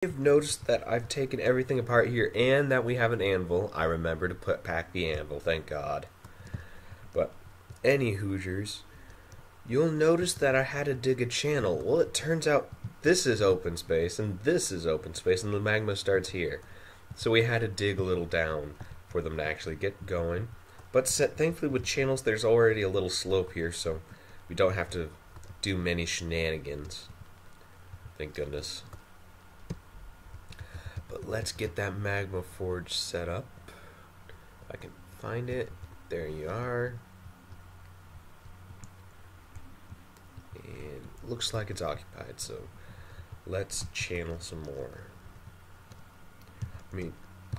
You've noticed that I've taken everything apart here and that we have an anvil. I remember to pack the anvil, thank God. But any Hoosiers, you'll notice that I had to dig a channel. Well, it turns out this is open space and this is open space and the magma starts here. So we had to dig a little down for them to actually get going. But thankfully with channels there's already a little slope here, so we don't have to do many shenanigans. Thank goodness. But let's get that magma forge set up. If I can find it. There you are. And looks like it's occupied, so let's channel some more. I mean,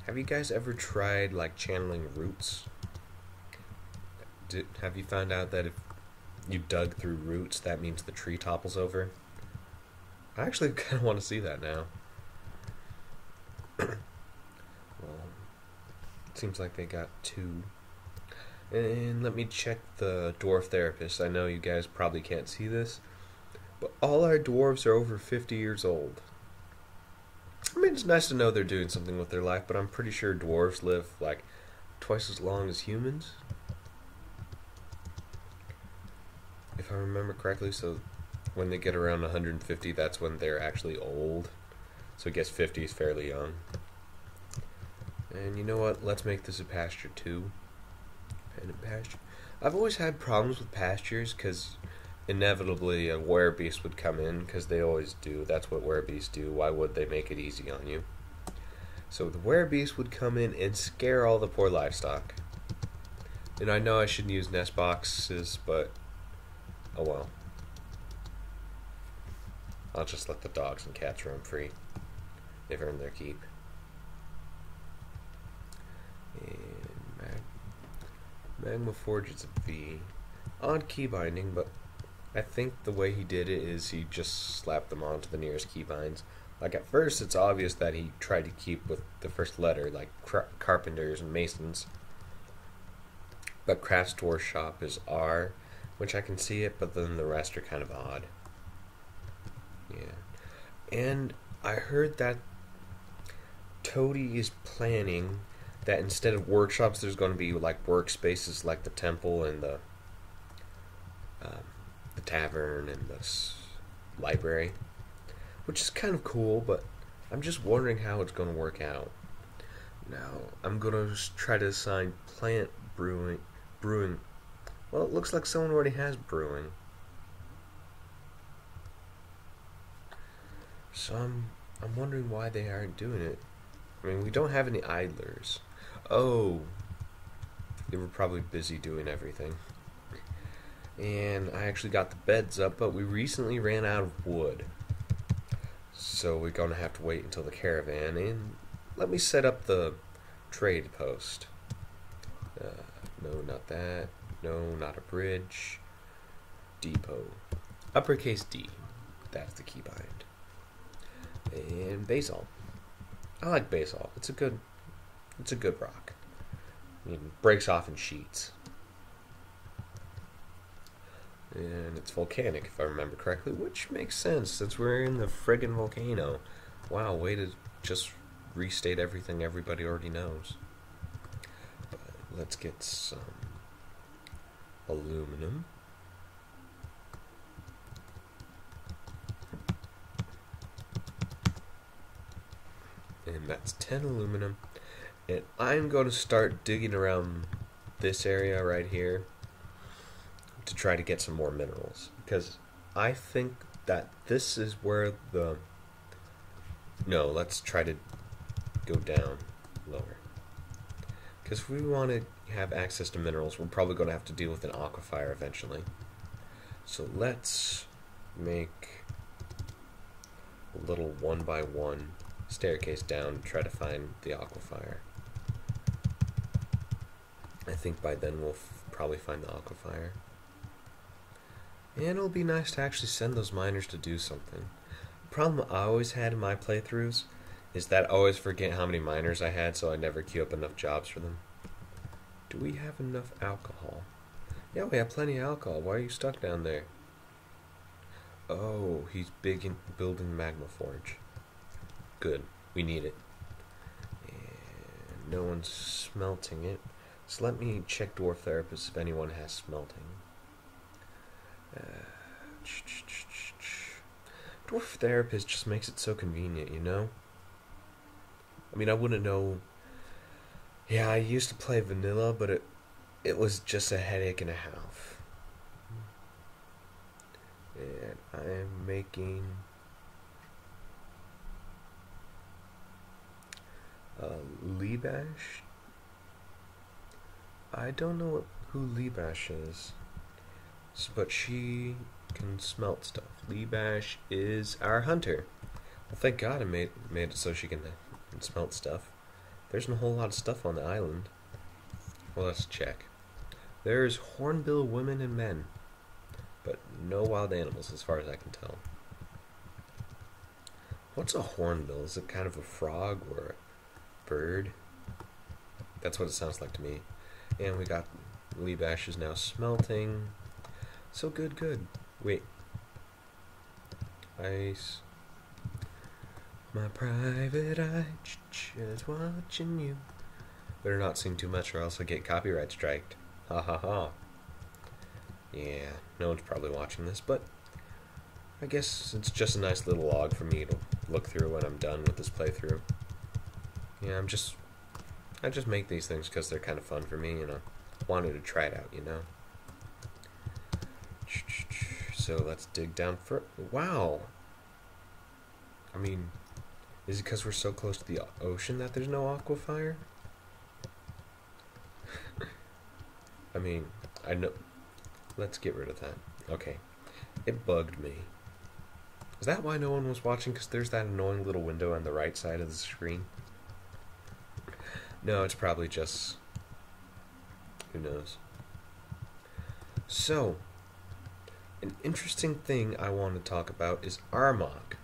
have you guys ever tried like channeling roots? Have you found out that if you dug through roots, that means the tree topples over? I actually kind of want to see that now. Well, it seems like they got two. And let me check the dwarf therapist. I know you guys probably can't see this, but all our dwarves are over 50 years old. I mean, it's nice to know they're doing something with their life, but I'm pretty sure dwarves live like twice as long as humans, if I remember correctly. So when they get around 150, that's when they're actually old. So I guess 50 is fairly young. And you know what? Let's make this a pasture too. Pendant pasture. I've always had problems with pastures because inevitably a werebeast would come in, because they always do. That's what werebeasts do. Why would they make it easy on you? So the werebeast would come in and scare all the poor livestock. And I know I shouldn't use nest boxes, but oh well. I'll just let the dogs and cats roam free. They've earned their keep. And Magma Forge is a V. Odd key binding, but I think the way he did it is he just slapped them onto the nearest keybinds. Like at first it's obvious that he tried to keep with the first letter, like carpenters and masons. But craft store shop is R, which I can see it, but then the rest are kind of odd. Yeah. And I heard that Toady is planning that instead of workshops there's going to be like workspaces like the temple and the tavern and the library, which is kind of cool, but I'm just wondering how it's going to work out. Now I'm going to try to assign plant brewing. Well, it looks like someone already has brewing, so I'm wondering why they aren't doing it. I mean, we don't have any idlers. Oh, they were probably busy doing everything. And I actually got the beds up, but we recently ran out of wood, so we're gonna have to wait until the caravan. And let me set up the trade post. No, not that. No, not a bridge. Depot. Uppercase D. That's the keybind. And basalt. I like basalt. It's a good rock. It breaks off in sheets. And it's volcanic, if I remember correctly, which makes sense since we're in the friggin' volcano. Wow, way to just restate everything everybody already knows. But let's get some aluminum. And that's 10 aluminum. And I'm going to start digging around this area right here to try to get some more minerals, because I think that this is where the... No, let's try to go down lower, because if we want to have access to minerals, we're probably going to have to deal with an aquifer eventually. So let's make a little 1x1 staircase down to try to find the aquifer. I think by then we'll probably find the aquifer. And it'll be nice to actually send those miners to do something. The problem I always had in my playthroughs is that I always forget how many miners I had, so I never queue up enough jobs for them. Do we have enough alcohol? Yeah, we have plenty of alcohol. Why are you stuck down there? Oh, he's big in building magma forge. Good. We need it. And no one's smelting it. So let me check Dwarf Therapist if anyone has smelting. Dwarf Therapist just makes it so convenient, you know? I mean, I wouldn't know. Yeah, I used to play vanilla, but it was just a headache and a half. And I am making Lebash. I don't know who Lebash is, but she can smelt stuff. Lebash is our hunter. Well, thank God I made it so she can smelt stuff. There's a whole lot of stuff on the island. Well, let's check. There's hornbill women and men, but no wild animals as far as I can tell. What's a hornbill? Is it kind of a frog or a bird? That's what it sounds like to me. And we got Lebash is now smelting. So good. Wait. Ice. My private eye just watching you. Better not sing too much or else I'll get copyright striked. Ha ha ha. Yeah, no one's probably watching this, but I guess it's just a nice little log for me to look through when I'm done with this playthrough. Yeah, I just make these things because they're kind of fun for me, and I wanted to try it out, you know. So let's dig down for. Wow. I mean, is it because we're so close to the ocean that there's no aquafire? I mean, I know. Let's get rid of that. Okay. It bugged me. Is that why no one was watching? Because there's that annoying little window on the right side of the screen? No, it's probably just... who knows. So, an interesting thing I want to talk about is Armok.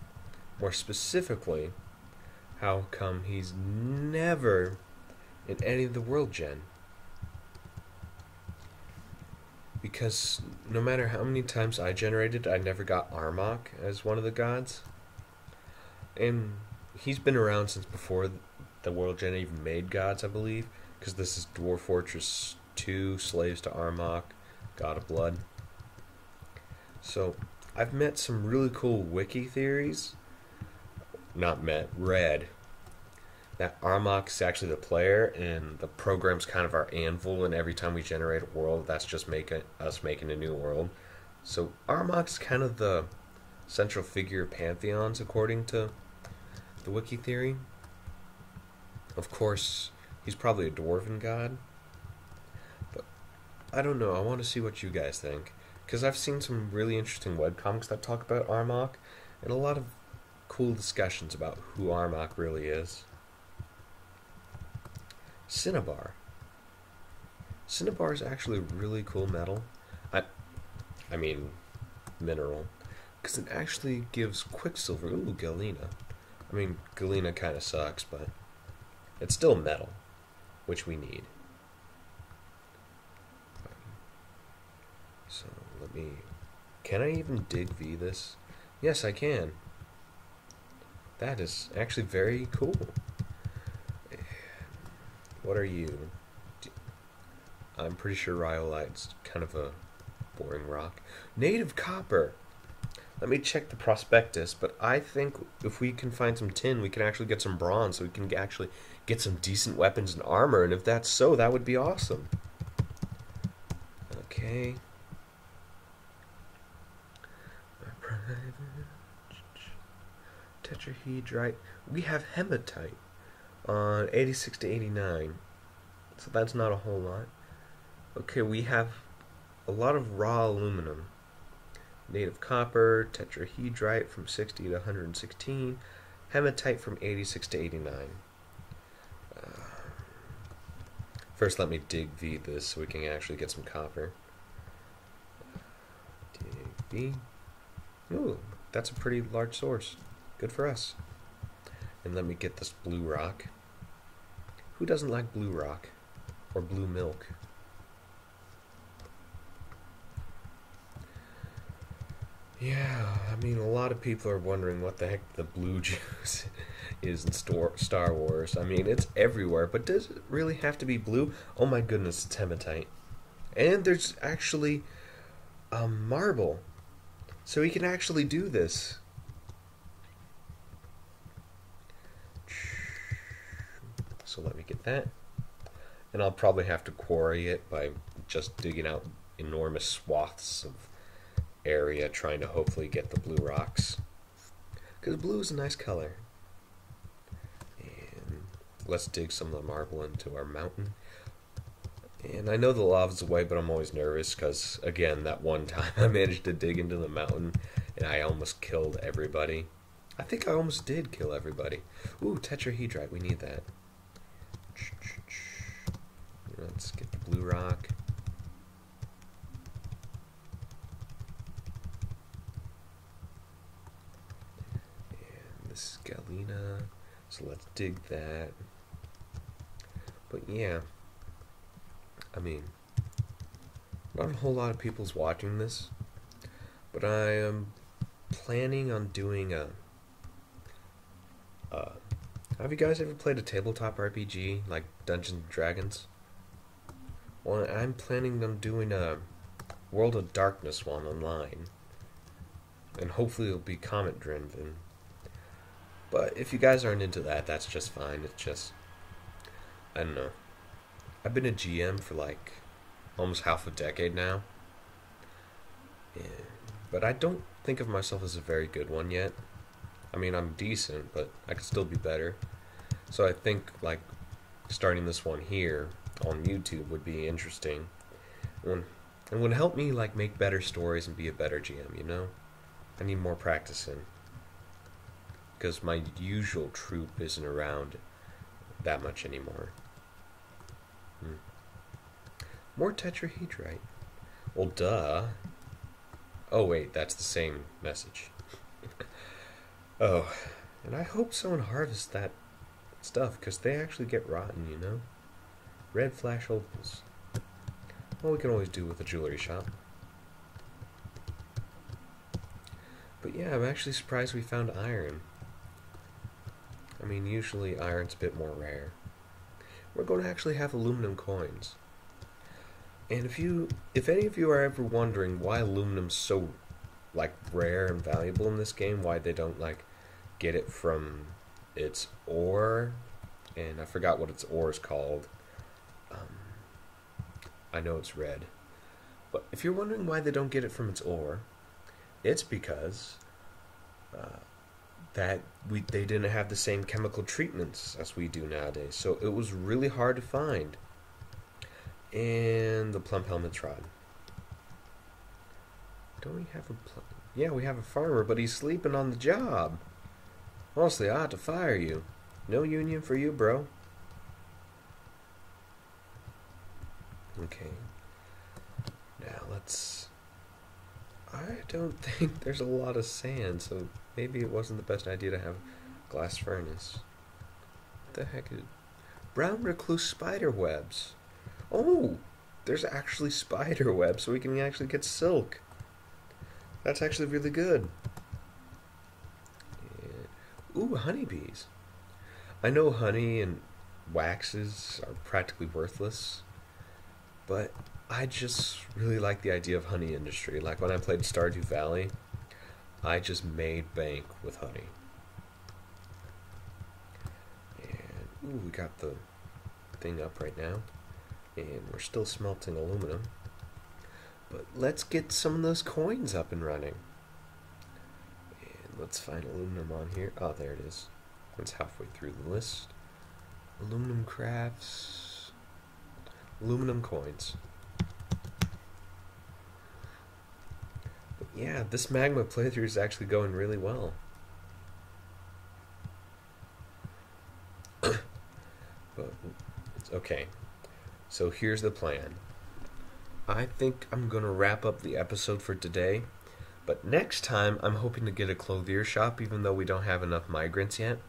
More specifically, how come he's never in any of the world gen? Because no matter how many times I generated, I never got Armok as one of the gods. And he's been around since before the world gen even made gods, I believe. Because this is Dwarf Fortress 2, Slaves to Armok, God of Blood. So, I've met some really cool wiki theories. Not met, read. That Armok's actually the player, and the program's kind of our anvil, and every time we generate a world, that's just us making a new world. So Armok's kind of the central figure of pantheons, according to the wiki theory. Of course, he's probably a dwarven god. But I don't know, I want to see what you guys think. Because I've seen some really interesting webcomics that talk about Armok, and a lot of cool discussions about who Armok really is. Cinnabar. Cinnabar is actually a really cool metal. I mean, mineral. Because it actually gives quicksilver. Ooh, galena. I mean, galena kind of sucks, but it's still metal, which we need. So, let me... Can I even dig V this? Yes, I can. That is actually very cool. What are you? I'm pretty sure rhyolite's kind of a boring rock. Native copper! Let me check the prospectus, but I think if we can find some tin, we can actually get some bronze, so we can actually get some decent weapons and armor, and if that's so, that would be awesome. Okay. Tetrahedrite. We have hematite on 86 to 89, so that's not a whole lot. Okay, we have a lot of raw aluminum. Native copper, tetrahedrite from 60 to 116, hematite from 86 to 89. First, let me dig V this so we can actually get some copper. Dig V. Ooh, that's a pretty large source. Good for us. And let me get this blue rock. Who doesn't like blue rock? Or blue milk? Yeah, I mean, a lot of people are wondering what the heck the blue juice is in Star Wars. I mean, it's everywhere, but does it really have to be blue? Oh my goodness, it's hematite. And there's actually a marble. So we can actually do this. So let me get that. And I'll probably have to quarry it by just digging out enormous swaths of area trying to hopefully get the blue rocks. Because blue is a nice color. And let's dig some of the marble into our mountain. And I know the lava's away, but I'm always nervous because, again, that one time I managed to dig into the mountain and I almost killed everybody. I think I almost did kill everybody. Ooh, tetrahedrite, we need that. Let's get the blue rock. And this is galena, so let's dig that. But yeah, I mean, not a whole lot of people's watching this, but I am planning on doing a have you guys ever played a tabletop RPG like Dungeons and Dragons? Well, I'm planning on doing a World of Darkness one online, and hopefully it'll be comment driven. But if you guys aren't into that, that's just fine. It's just, I don't know. I've been a GM for like almost half a decade now, but I don't think of myself as a very good one yet. I mean, I'm decent, but I could still be better. So I think like starting this one here on YouTube would be interesting, and would help me like make better stories and be a better GM. You know, I need more practicing because my usual troop isn't around that much anymore. More tetrahedrite. Well, duh. Oh wait, that's the same message. Oh, and I hope someone harvests that stuff, because they actually get rotten, you know? Red flash opals. Well, we can always do with a jewelry shop. But yeah, I'm actually surprised we found iron. I mean, usually iron's a bit more rare. We're going to actually have aluminum coins. And if any of you are ever wondering why aluminum's so like rare and valuable in this game, why they don't like get it from its ore, and I forgot what its ore is called. I know it's red, but if you're wondering why they don't get it from its ore, it's because they didn't have the same chemical treatments as we do nowadays, so it was really hard to find. And the plump helmet's rod. Don't we have a yeah, we have a farmer, but he's sleeping on the job. Honestly, I ought to fire you. No union for you, bro. Okay. Now let's... I don't think there's a lot of sand, so maybe it wasn't the best idea to have a glass furnace. What the heck is... Brown recluse spider webs. Oh! There's actually spider webs, so we can actually get silk. That's actually really good. Yeah. Ooh, honeybees. I know honey and waxes are practically worthless, but I just really like the idea of honey industry. Like when I played Stardew Valley, I just made bank with honey. And ooh, we got the thing up right now, and we're still smelting aluminum. But let's get some of those coins up and running. And let's find aluminum on here. Oh, there it is. It's halfway through the list. Aluminum crafts. Aluminum coins. But yeah, this magma playthrough is actually going really well. But it's okay. So here's the plan. I think I'm going to wrap up the episode for today, but next time I'm hoping to get a clothier shop, even though we don't have enough migrants yet.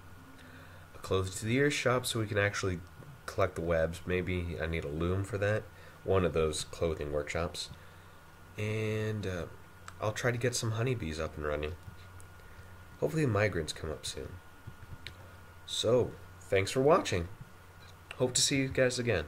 A clothier shop so we can actually collect the webs. Maybe I need a loom for that. One of those clothing workshops. And I'll try to get some honeybees up and running. Hopefully the migrants come up soon. So, thanks for watching. Hope to see you guys again.